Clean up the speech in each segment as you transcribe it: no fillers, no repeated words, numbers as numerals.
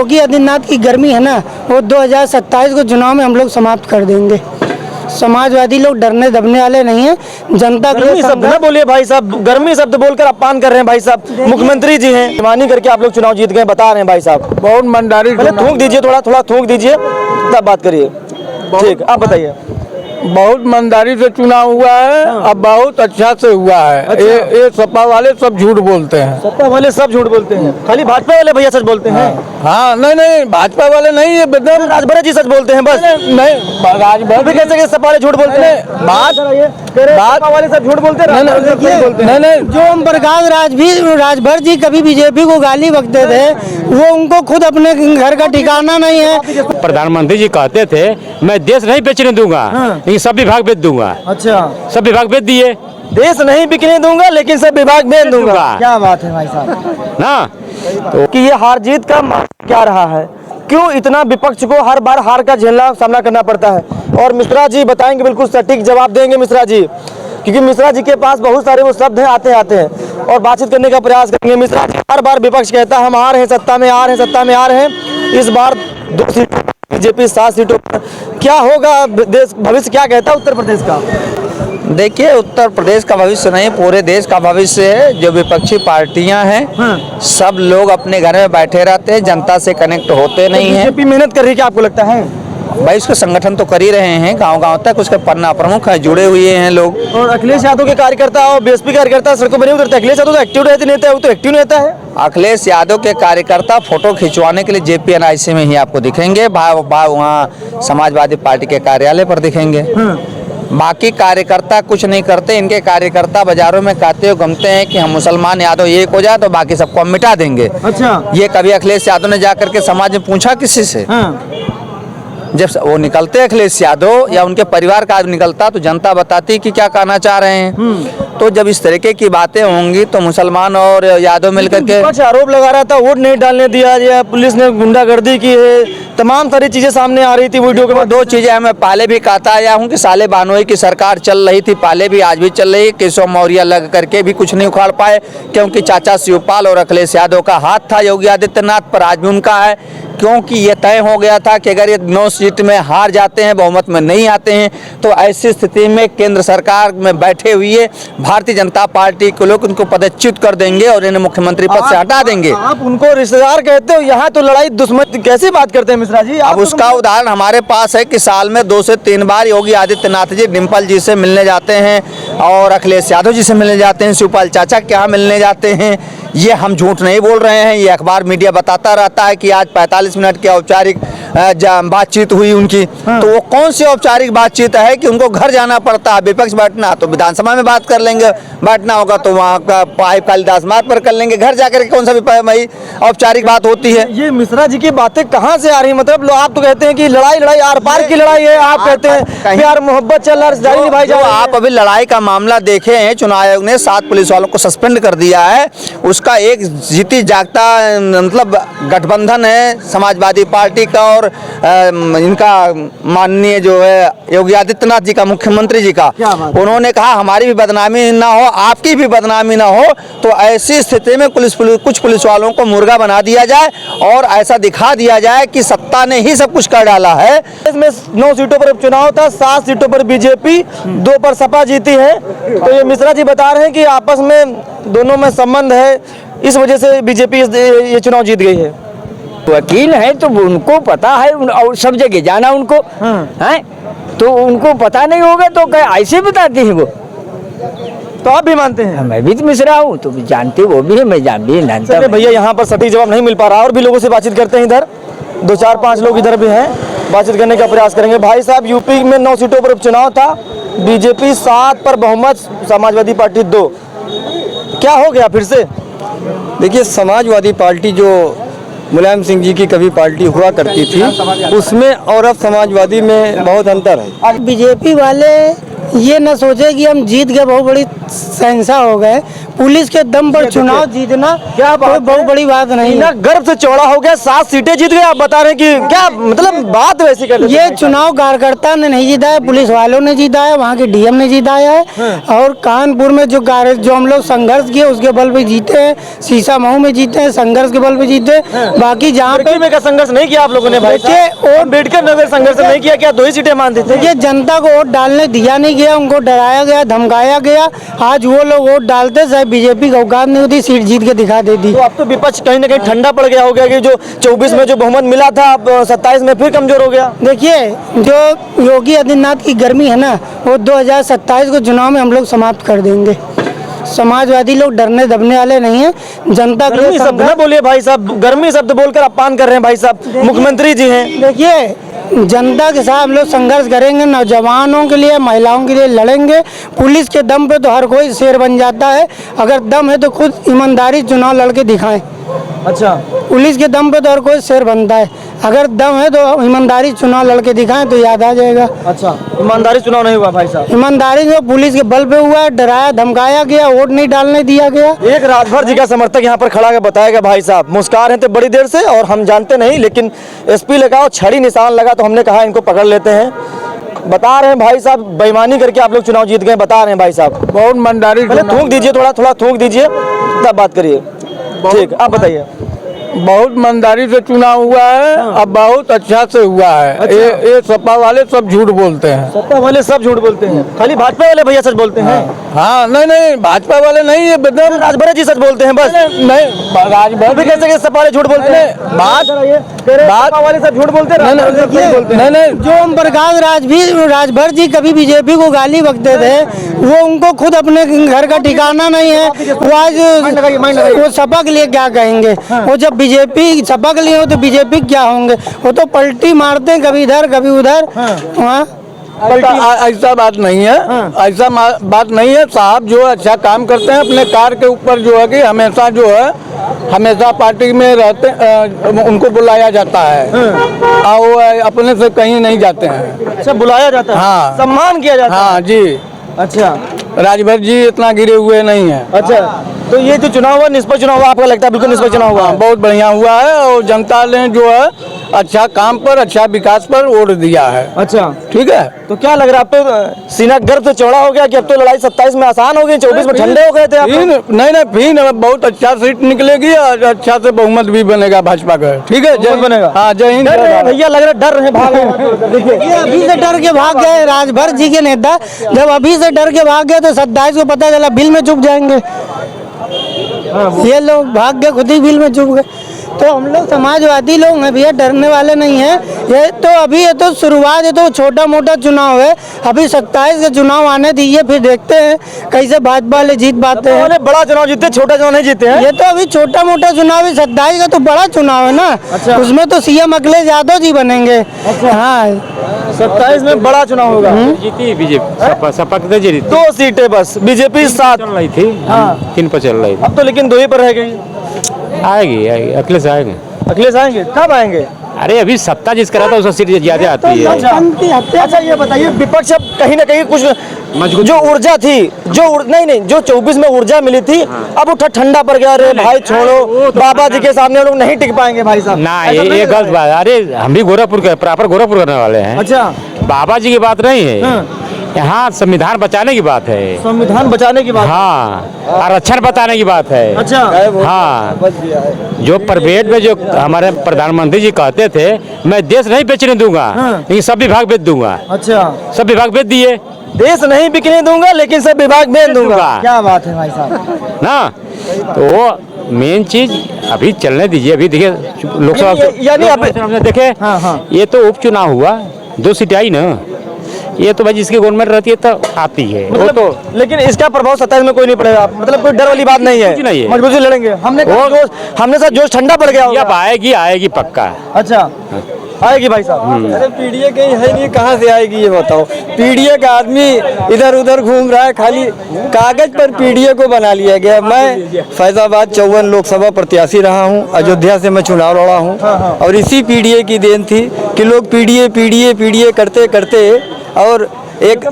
योगी आदित्यनाथ की गर्मी है ना, वो 2027 को चुनाव में हम लोग समाप्त कर देंगे। समाजवादी लोग डरने दबने वाले नहीं हैं। जनता के लिए शब्द ना बोलिए भाई साहब, गर्मी शब्द बोलकर अपमान कर रहे हैं भाई साहब। मुख्यमंत्री जी हैं, बेईमानी करके आप लोग चुनाव जीत गए, बता रहे हैं भाई साहब। बहुत ईमानदारी, पहले थूक दीजिए, थोड़ा थूक दीजिए तब बात करिए। ठीक, आप बताइए। बहुत ईमानदारी से चुनाव हुआ है। अब बहुत अच्छा से हुआ है। अच्छा। ये सपा वाले सब झूठ बोलते हैं। सत्ता वाले सब झूठ बोलते हैं, खाली भाजपा वाले भैया सच बोलते हैं। हाँ, नहीं भाजपा वाले नहीं, ये बदनाम राजभर जी सच बोलते हैं बस। नहीं, राजभर भी कैसे सपा वाले झूठ बोलते हैं? बात वाले सब झूठ बोलते हैं, नहीं। जो ओम प्रकाश राजभर जी कभी बीजेपी को गाली बकते थे, वो उनको खुद अपने घर का ठिकाना नहीं है। प्रधानमंत्री जी कहते थे मैं देश नहीं बेचने दूंगा, लेकिन सब विभाग बेच दूंगा। अच्छा, सब विभाग बेच दिए। देश नहीं बिकने दूंगा लेकिन सब विभाग बेच दूंगा। क्या बात है भाई साहब ना, तो कि ये हार जीत का क्या रहा है, क्यों इतना विपक्ष को हर बार हार का झेलना सामना करना पड़ता है? और मिश्रा जी बताएंगे, बिल्कुल सटीक जवाब देंगे मिश्रा जी, क्योंकि मिश्रा जी के पास बहुत सारे वो शब्द हैं, आते हैं और बातचीत करने का प्रयास करेंगे। मिश्रा जी, हर बार विपक्ष कहता है हम आ रहे हैं, सत्ता में आ रहे हैं। इस बार 2 सीटों बीजेपी 7 सीटों पर, क्या होगा देश भविष्य, क्या कहता है उत्तर प्रदेश का? देखिए, उत्तर प्रदेश का भविष्य नहीं, पूरे देश का भविष्य है। जो विपक्षी पार्टियां हैं, सब लोग अपने घर में बैठे रहते हैं, जनता से कनेक्ट होते नहीं हैं। बीजेपी मेहनत कर रही है, क्या आपको लगता है? भाई उसका संगठन तो कर ही रहे हैं, गांव-गांव तक उसके पन्ना प्रमुख है, जुड़े हुए हैं लोग। और अखिलेश यादव के कार्यकर्ता और बीएसपी कार्यकर्ता सड़कों पर नहीं उतरते। अखिलेश यादव तो एक्टिव रहते नेता है, वो तो एक्टिव नेता है। अखिलेश यादव के कार्यकर्ता फोटो खिंचवाने के लिए JPNIC में ही आपको दिखेंगे, वहाँ समाजवादी पार्टी के कार्यालय पर दिखेंगे। बाकी कार्यकर्ता कुछ नहीं करते। इनके कार्यकर्ता बाजारों में कहते हो घूमते हैं कि हम मुसलमान यादव एक हो जाए तो बाकी सबको हम मिटा देंगे। अच्छा, ये कभी अखिलेश यादव ने जाकर के समाज में पूछा किसी से? जब वो निकलते अखिलेश यादव या उनके परिवार का आदमी निकलता तो जनता बताती कि क्या कहना चाह रहे हैं। तो जब इस तरीके की बातें होंगी तो मुसलमान और यादव मिलकर के कुछ आरोप लगा रहा था, वोट नहीं डालने दिया या पुलिस ने गुंडागर्दी की है, तमाम सारी चीजें सामने आ रही थी वीडियो के बाद। 2 चीजें मैं पहले भी कहता आया हूँ कि साले बानोई की सरकार चल रही थी, पहले भी आज भी चल रही है। केशव मौर्य लग करके भी कुछ नहीं उखाड़ पाए, क्योंकि चाचा शिवपाल और अखिलेश यादव का हाथ था योगी आदित्यनाथ पर, आज भी उनका है। क्योंकि ये तय हो गया था कि अगर ये 9 सीट में हार जाते हैं, बहुमत में नहीं आते हैं, तो ऐसी स्थिति में केंद्र सरकार में बैठे हुए भारतीय जनता पार्टी के लोग उनको पदच्युत कर देंगे और इन्हें मुख्यमंत्री पद से हटा देंगे। आप उनको रिश्तेदार कहते हो, यहाँ तो लड़ाई दुश्मन, कैसी बात करते हैं मिश्रा जी? अब उसका उदाहरण हमारे पास है कि साल में 2 से 3 बार योगी आदित्यनाथ जी डिम्पल जी से मिलने जाते हैं और अखिलेश यादव जी से मिलने जाते हैं, शिवपाल चाचा के यहाँ मिलने जाते हैं। ये हम झूठ नहीं बोल रहे हैं, ये अखबार मीडिया बताता रहता है कि आज 45 मिनट की औपचारिक बातचीत हुई उनकी। तो वो कौन सी औपचारिक बातचीत है कि उनको घर जाना पड़ता है? विपक्ष बैठना तो विधानसभा में बात कर लेंगे, बैठना होगा तो वहाँ का पाइप कालिदास मार्ग पर कर लेंगे, घर जाकर कौन सा भी औपचारिक बात होती है? ये मिश्रा जी की बातें कहाँ से आ रही? मतलब आप तो कहते हैं कि लड़ाई आर पार की लड़ाई है, आप कहते हैं प्यार मोहब्बत चल रहा है भाई। आप अभी लड़ाई का मामला देखे हैं, चुनाव आयोग ने 7 पुलिस वालों को सस्पेंड कर दिया है। उसका एक जीती जागता मतलब गठबंधन है समाजवादी पार्टी का और इनका माननीय जो है योगी आदित्यनाथ जी का, मुख्यमंत्री जी का। उन्होंने कहा हमारी भी बदनामी ना हो, आपकी भी बदनामी ना हो, तो ऐसी स्थिति में कुछ पुलिस वालों को मुर्गा बना दिया जाए और ऐसा दिखा दिया जाए कि सत्ता ने ही सब कुछ कर डाला है। इसमें 9 सीटों पर उपचुनाव था, 7 सीटों पर बीजेपी, 2 पर सपा जीती है। तो ये मिश्रा जी बता रहे हैं कि आपस में दोनों में संबंध है, इस वजह से बीजेपी ये चुनाव जीत गई है। वकील है तो उनको पता है और सब जगह जाना उनको है, तो उनको पता नहीं होगा तो क्या ऐसे बताते हैं वो? तो आप भी मानते हैं? मैं भी तो मिश्रा हूँ, तो जानते वो भी है, मैं जानता हूँ। भैया यहाँ पर सटीक जवाब नहीं मिल पा रहा, और भी लोगों से बातचीत करते हैं। इधर 2, 4, 5 लोग इधर भी हैं, बातचीत करने का प्रयास करेंगे। भाई साहब, यूपी में 9 सीटों पर उपचुनाव था, बीजेपी 7 पर बहुमत, समाजवादी पार्टी 2। क्या हो गया फिर से? देखिए, समाजवादी पार्टी जो मुलायम सिंह जी की कभी पार्टी हुआ करती थी, उसमें और अब समाजवादी में बहुत अंतर है। बीजेपी वाले ये न सोचे कि हम जीत गए, बहुत बड़ी शहंशाह हो गए। पुलिस के दम पर चुनाव जीतना क्या बात कोई है? बहुत बड़ी बात नहीं ना है। गर्व से चौड़ा हो गया, 7 सीटें जीत गए। आप बता रहे हैं कि क्या मतलब बात वैसी कर लेते ये हैं। चुनाव कार्यकर्ता ने नहीं जीता है, पुलिस वालों ने जीता है, वहाँ के डीएम ने जीताया है। और कानपुर में जो हम लोग संघर्ष किए उसके बल पे जीते हैं, शीशा मऊ में जीते हैं, संघर्ष के बल पे जीते हैं। बाकी जहाँ पे खिड़की में का संघर्ष नहीं किया आप लोगों ने भाई देखिए, साहब? अम्बेडकर नगर संघर्ष नहीं किया क्या? 2 ही सीटें मान देते देखिए, जनता को वोट डालने दिया नहीं गया, उनको डराया गया, धमकाया गया। आज वो लोग वोट डालते, शायद बीजेपी का औकात नहीं होती, सीट जीत के दिखा देती। तो अब तो विपक्ष कहीं ना कहीं ठंडा पड़ गया हो गया कि जो 24 में जो बहुमत मिला था अब 27 में फिर कमजोर हो गया। देखिए, जो योगी आदित्यनाथ की गर्मी है ना, वो 2027 को चुनाव में हम लोग समाप्त कर देंगे। समाजवादी लोग डरने दबने वाले नहीं हैं। जनता के गर्मी लिए शब्द ना बोलिए भाई साहब, गर्मी शब्द बोलकर अपमान कर रहे हैं भाई साहब। मुख्यमंत्री जी हैं। देखिए, जनता के साथ हम लोग संघर्ष करेंगे, नौजवानों के लिए, महिलाओं के लिए लड़ेंगे। पुलिस के दम पे तो हर कोई शेर बन जाता है, अगर दम है तो खुद ईमानदारी चुनाव लड़के दिखाएं। अच्छा, पुलिस के दम पे तो हर कोई शेर बनता है, अगर दम है तो ईमानदारी चुनाव लड़के दिखाएं तो याद आ जाएगा। अच्छा, ईमानदारी चुनाव नहीं हुआ भाई साहब। ईमानदारी जो पुलिस के बल पे हुआ है, डराया धमकाया गया, वोट नहीं डालने दिया गया। एक राजभर जी का समर्थक यहाँ पर खड़ा कर बताएगा भाई साहब, मुस्कुरा रहे थे बड़ी देर से और हम जानते नहीं, लेकिन एसपी लगा और छड़ी निशान लगा तो हमने कहा इनको पकड़ लेते हैं। बता रहे हैं भाई साहब, बेईमानी करके आप लोग चुनाव जीत गए, बता रहे हैं भाई साहब। बहुत ईमानदारी पहले थूक दीजिए, थोड़ा थोड़ा थूक दीजिए तब बात करिए। ठीक, आप बताइए। बहुत ईमानदारी से चुनाव हुआ है, अब बहुत अच्छा से हुआ है। अच्छा। ये सपा वाले सब झूठ बोलते हैं। सत्ता वाले सब झूठ बोलते हैं, खाली भाजपा वाले भैया सच बोलते हैं। हाँ, नहीं भाजपा वाले नहीं, ये बदम राजभर जी सच बोलते हैं बस। नहीं, राजभर भी कैसे सपा वाले झूठ बोलते हैं? बात सपा वाले सब झूठ बोलते हैं, राजभर जी सच बोलते हैं। नहीं जो ओम प्रकाश राजभर जी कभी बीजेपी को गाली बकते थे, वो उनको खुद अपने घर का ठिकाना नहीं है। वो आज वो सपा के लिए क्या कहेंगे? वो जब बीजेपी सपा के लिए हो तो बीजेपी क्या होंगे? वो तो पलटी मारते हैं, कभी इधर कभी उधर। हाँ, ऐसा बात नहीं है, ऐसा बात नहीं है। साहब जो अच्छा काम करते हैं अपने कार के ऊपर जो है कि हमेशा जो है, हमेशा पार्टी में रहते, उनको बुलाया जाता है और वो अपने से कहीं नहीं जाते हैं। अच्छा, बुलाया जाता है, हाँ। सम्मान किया जाता है। हाँ जी, अच्छा राजभर जी इतना गिरे हुए नहीं है। अच्छा, तो ये जो चुनाव हुआ निष्पक्ष चुनाव हुआ, आपको लगता है बिल्कुल निष्पक्ष चुनाव हुआ? हाँ, बहुत बढ़िया हुआ है और जनता ने जो है अच्छा काम पर, अच्छा विकास पर वोट दिया है। अच्छा, ठीक है। तो क्या लग रहा है, अब तो सीना गर्व से चौड़ा हो गया कि अब तो लड़ाई 27 में आसान हो गई, 24 में ठंडे हो गए थे आप? नहीं फिर बहुत अच्छा सीट निकलेगी और अच्छा से बहुमत भी बनेगा भाजपा का। ठीक है, जय बनेगा। हाँ, जय हिंद। डर रहे हैं भैया, लग रहा है डर रहे हैं, भाग रहे हैं। देखिए, अभी से डर के भाग गए राजभर जी के नेता। जब अभी से डर के भाग गए तो 27 को पता चला बिल में चुप जाएंगे। ये लोग भाग गए, खुद ही बिल में चुप गए। तो हम लोग समाजवादी लोग हैं भैया, डरने वाले नहीं हैं। ये तो अभी ये तो शुरुआत है, तो छोटा मोटा चुनाव है। अभी 27 के चुनाव आने दीजिए, फिर देखते हैं कैसे भाजपा वाले जीत पाते हैं। बड़ा चुनाव जीते, छोटा चुनाव नहीं जीते हैं। ये तो अभी छोटा मोटा चुनाव है, 27 का तो बड़ा चुनाव है ना। अच्छा। उसमें तो सीएम अखिलेश यादव जी बनेंगे। हाँ, 27 में बड़ा चुनाव होगा। जीती बीजेपी, सपा कितने जीती? 2 सीटें बस, बीजेपी 7। चल रही थी, 3 पर चल रही थी। अब तो लेकिन 2 ही पर रह गई। आएगी अखिलेश आएंगे। अखिलेश आएंगे, कब आएंगे? अरे अभी सत्ता जिसका रहता है उसका सीट ज्यादा आती है। अच्छा, ये बताइए, विपक्ष अब कहीं ना कहीं कुछ जो ऊर्जा थी, नहीं जो 24 में ऊर्जा मिली थी, अब वो ठंडा पड़ गया। अरे भाई छोड़ो, बाबा जी के सामने हम लोग नहीं टिक पाएंगे भाई साहब। ना, ये गलत बात है। अरे हम भी गोरखपुर के प्रॉपर गोरखपुर करने वाले हैं। अच्छा, बाबा जी की बात नहीं है, यहाँ संविधान बचाने की बात है। संविधान बचाने की बात। हाँ, आरक्षण बताने की बात है। अच्छा, हाँ, जो प्राइवेट में जो हमारे प्रधानमंत्री जी कहते थे, मैं देश नहीं बेचने दूंगा, लेकिन सब विभाग बेच दूंगा। अच्छा, सब विभाग बेच दिए। देश नहीं बिकने दूंगा लेकिन सब विभाग बेच दूंगा। क्या बात है भाई साहब ना, तो वो मेन चीज अभी चलने दीजिए। अभी देखिए लोकसभा, यानी देखे, हाँ। ये तो उपचुनाव हुआ, 2 सीटें आई ना। ये तो भाई जिसकी गवर्नमेंट रहती है तो आती है। मतलब, वो तो लेकिन इसका प्रभाव 27 में कोई नहीं पड़ेगा, मतलब कोई डर वाली बात नहीं है। कुछ नहीं है। मजबूती से लड़ेंगे। हमने साथ जोश ठंडा पड़ गया होगा। अब आएगी पक्का। अच्छा, आएगी भाई साहब। अरे पीडीए कहीं है नहीं, कहाँ से आएगी ये बताओ? पीडीए का आदमी इधर उधर घूम रहा है, खाली कागज पर पीडीए को बना लिया गया। मैं फैजाबाद 54 लोकसभा प्रत्याशी रहा हूँ, अयोध्या से मैं चुनाव लड़ा हूँ, और इसी पीडीए की देन थी कि लोग पीडीए करते करते और एक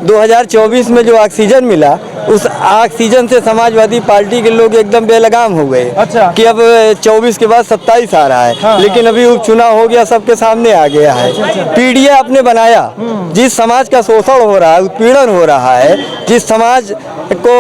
2024 में जो ऑक्सीजन मिला, उस ऑक्सीजन से समाजवादी पार्टी के लोग एकदम बेलगाम हो गए। अच्छा। कि अब 24 के बाद 27 आ रहा है, लेकिन अभी उपचुनाव हो गया, सबके सामने आ गया है। पीडीए आपने बनाया, जिस समाज का शोषण हो रहा है, उत्पीड़न हो रहा है, जिस समाज को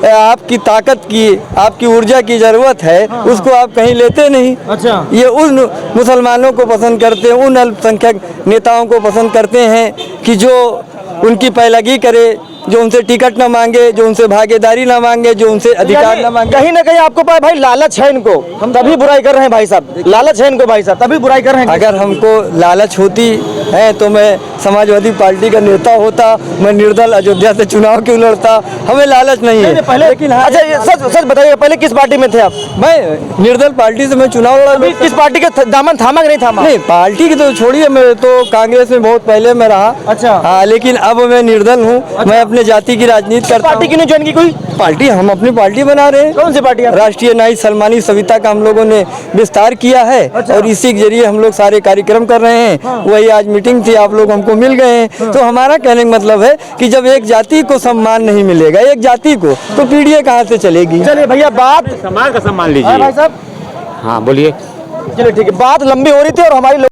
आपकी ताकत की, आपकी ऊर्जा की जरूरत है, उसको आप कहीं लेते नहीं। अच्छा। ये उन मुसलमानों को पसंद करते हैं, उन अल्पसंख्यक नेताओं को पसंद करते हैं कि जो उनकी पैरवी करे, जो उनसे टिकट ना मांगे, जो उनसे भागीदारी ना मांगे, जो उनसे अधिकार ना मांगे। कहीं ना कहीं आपको पता है भाई, लालच है इनको, हम तभी बुराई कर रहे हैं भाई साहब, लालच है इनको भाई साहब, तभी बुराई कर रहे हैं। अगर हमको लालच होती है तो मैं समाजवादी पार्टी का नेता होता, मैं निर्दल अयोध्या से चुनाव क्यों लड़ता? हमें लालच नहीं है। पहले लेकिन हाँ, अच्छा, ये सच सच बताइए, पहले किस पार्टी में थे आप? मैं निर्दल पार्टी से मैं चुनाव लड़ा। किस पार्टी के दामन थामा कि नहीं थामा? नहीं, पार्टी की तो छोड़िए, मैं तो कांग्रेस में बहुत पहले मैं रहा। अच्छा। हाँ, लेकिन अब मैं निर्दल हूँ। मैं अपने जाति की राजनीति करता पार्टी हूँ। क्यों नहीं ज्वाइन की कोई? पार्टी, हम अपनी पार्टी बना रहे हैं। कौन सी पार्टी? राष्ट्रीय न्याय सलमानी सविता का हम लोगों ने विस्तार किया है। अच्छा। और इसी के जरिए हम लोग सारे कार्यक्रम कर रहे हैं। वही आज मीटिंग थी, आप लोग हमको मिल गए हैं। तो हमारा कहने का मतलब है कि जब एक जाति को सम्मान नहीं मिलेगा, एक जाति को, तो पीढ़ी कहाँ से चलेगी? चलिए भैया, बात समाज का सम्मान हाँ लीजिए। भाई साहब, हाँ बोलिए। चलिए ठीक है, बात लंबी हो रही थी और हमारी